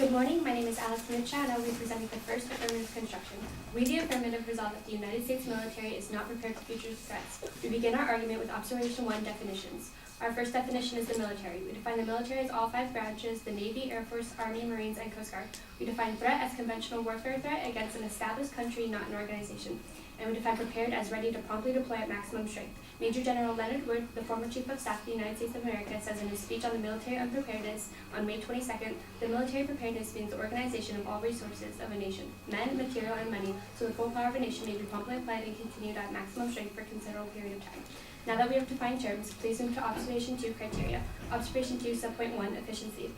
Good morning, my name is Alex Mitcha and I will be presenting the first affirmative construction. We, the affirmative, resolve that the United States military is not prepared for future threats. We begin our argument with Observation 1 definitions. Our first definition is the military. We define the military as all 5 branches, the Navy, Air Force, Army, Marines, and Coast Guard. We define threat as conventional warfare threat against an established country, not an organization. And we define prepared as ready to promptly deploy at maximum strength. Major General Leonard Wood, the former Chief of Staff of the United States of America, says in his speech on the military unpreparedness on May 22nd, the military preparedness means the organization of all resources of a nation, men, material, and money, so the full power of a nation may be promptly applied and continued at maximum strength for a considerable period of time. Now that we have defined terms, please move to Observation 2 criteria. Observation 2 subpoint 1 efficiency.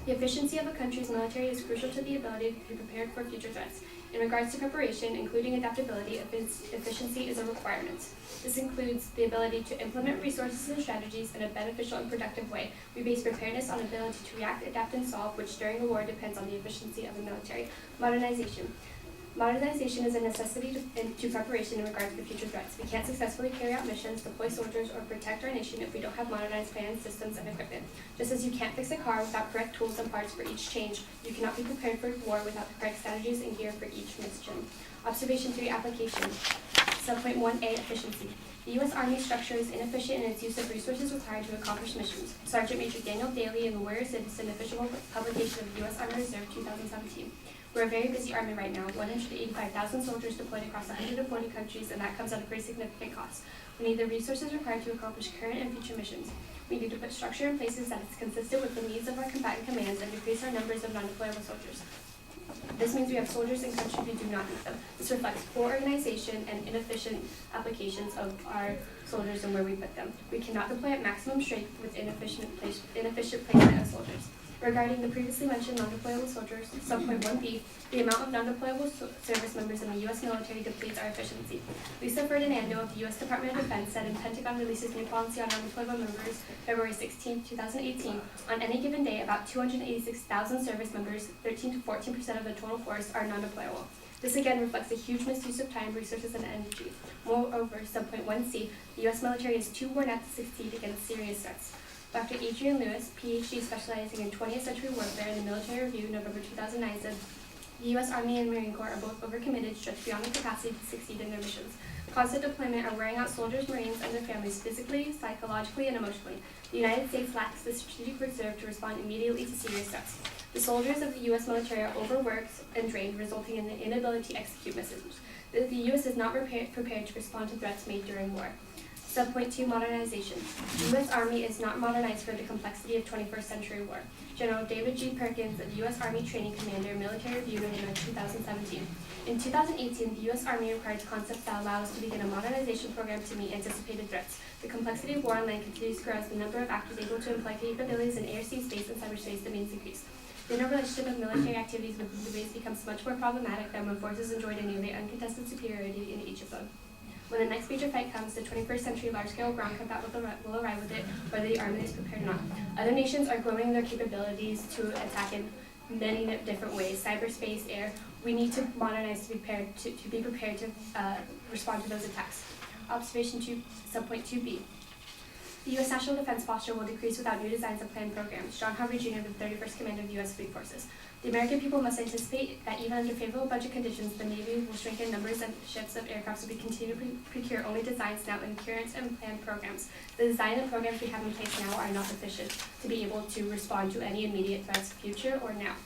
The efficiency of a country's military is crucial to the ability to be prepared for future threats. In regards to preparation, including adaptability, efficiency is a requirement. This includes the ability to implement resources and strategies in a beneficial and productive way. We base preparedness on ability to react, adapt, and solve, which during a war depends on the efficiency of the military. Modernization. Modernization is a necessity to preparation in regard to future threats. We can't successfully carry out missions, deploy soldiers, or protect our nation if we don't have modernized plans, systems, and equipment. Just as you can't fix a car without correct tools and parts for each change, you cannot be prepared for war without the correct strategies and gear for each mission. Observation 3 application. Subpoint 1A efficiency. The U.S. Army structure is inefficient in its use of resources required to accomplish missions. Sergeant Major Daniel Daly in the Warrior Citizen official publication of the U.S. Army Reserve 2017. We're a very busy Army right now, 185,000 soldiers deployed across 140 countries, and that comes at a pretty significant cost. We need the resources required to accomplish current and future missions. We need to put structure in places that is consistent with the needs of our combatant commands and decrease our numbers of non-deployable soldiers. This means we have soldiers in countries we do not need them. This reflects poor organization and inefficient applications of our soldiers and where we put them. We cannot deploy at maximum strength with inefficient placement of soldiers. Regarding the previously mentioned non-deployable soldiers, subpoint 1B, the amount of non-deployable service members in the U.S. military depletes our efficiency. Lisa Ferdinando of the U.S. Department of Defense said in Pentagon releases new policy on non-deployable members February 16, 2018, on any given day, about 286,000 service members, 13 to 14% of the total force, are non-deployable. This again reflects a huge misuse of time, resources, and energy. Moreover, subpoint 1C, the U.S. military is too worn out to succeed against serious threats. Dr. Adrian Lewis, PhD specializing in 20th century warfare in the Military Review, November 2009, said, the U.S. Army and Marine Corps are both overcommitted, stretched beyond their capacity to succeed in their missions. Constant deployment are wearing out soldiers, Marines, and their families physically, psychologically, and emotionally. The United States lacks the strategic reserve to respond immediately to serious threats. The soldiers of the U.S. military are overworked and drained, resulting in the inability to execute missions. The U.S. is not prepared to respond to threats made during war. Subpoint 2 modernization. The U.S. Army is not modernized for the complexity of 21st century war. General David G. Perkins, the U.S. Army Training Commander, Military Review, in 2017. In 2018, the U.S. Army required concepts that allow us to begin a modernization program to meet anticipated threats. The complexity of war on land continues to grow as the number of actors able to employ capabilities in air, sea, space, and cyberspace demands increase. The interrelationship of military activities with the base becomes much more problematic than when forces enjoyed a nearly uncontested superiority in each of them. When the next major fight comes, the 21st century large-scale ground combat will arrive with it, whether the Army is prepared or not. Other nations are growing their capabilities to attack in many different ways, cyberspace, air. We need to modernize to be prepared to respond to those attacks. Observation 2, subpoint 2B. The U.S. National Defense posture will decrease without new designs and planned programs. John Harvey Jr., the 31st Commander of U.S. Fleet Forces. The American people must anticipate that even under favorable budget conditions, the Navy will shrink in numbers and ships of aircraft will be continue to procure only designs now in current and planned programs. The design and programs we have in place now are not sufficient to be able to respond to any immediate threats, future or now.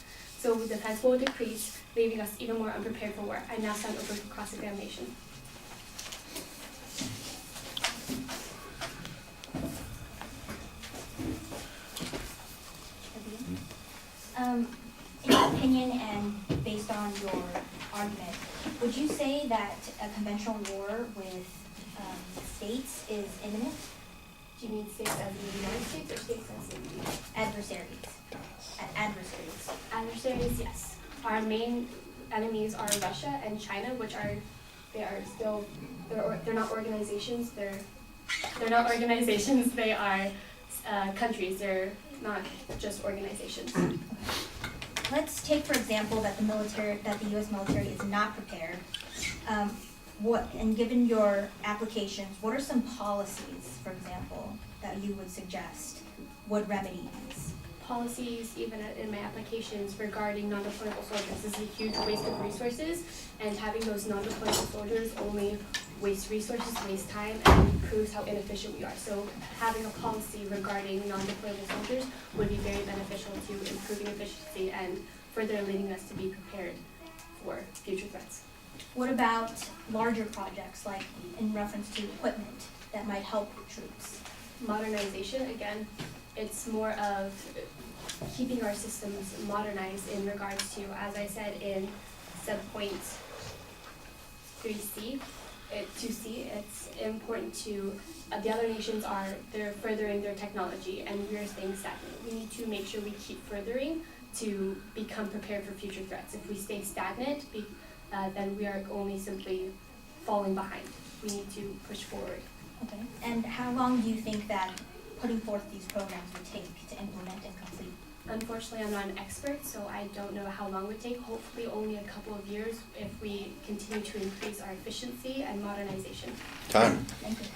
So the defense will decrease, leaving us even more unprepared for war. I now stand open for cross-examination. In your opinion and based on your argument, would you say that a conventional war with states is imminent? Do you mean states as in the United States or states as in Adversaries. Adversaries. Adversaries, yes. Our main enemies are Russia and China, which they're not organizations. They're not organizations. They are countries. They're not just organizations. Let's take, for example, that the U.S. military is not prepared. And given your applications, what are some policies, for example, that you would suggest would remedy these policies, even in my applications regarding non-deployable soldiers. This is a huge waste of resources, and having those non-deployable soldiers only waste resources, waste time, and proves how inefficient we are. So having a policy regarding non-deployable soldiers would be very beneficial to improving efficiency and further leading us to be prepared for future threats. What about larger projects, like in reference to equipment that might help troops? Modernization, again, it's more of keeping our systems modernized in regards to, as I said in subpoint 2C, it's important to, the other nations they're furthering their technology and we're staying stagnant. We need to make sure we keep furthering to become prepared for future threats. If we stay stagnant, then we are only simply falling behind. We need to push forward. Okay. And how long do you think that putting forth these programs would take to implement and complete? Unfortunately, I'm not an expert, so I don't know how long it would take. Hopefully only a couple of years if we continue to increase our efficiency and modernization. Time. Thank you.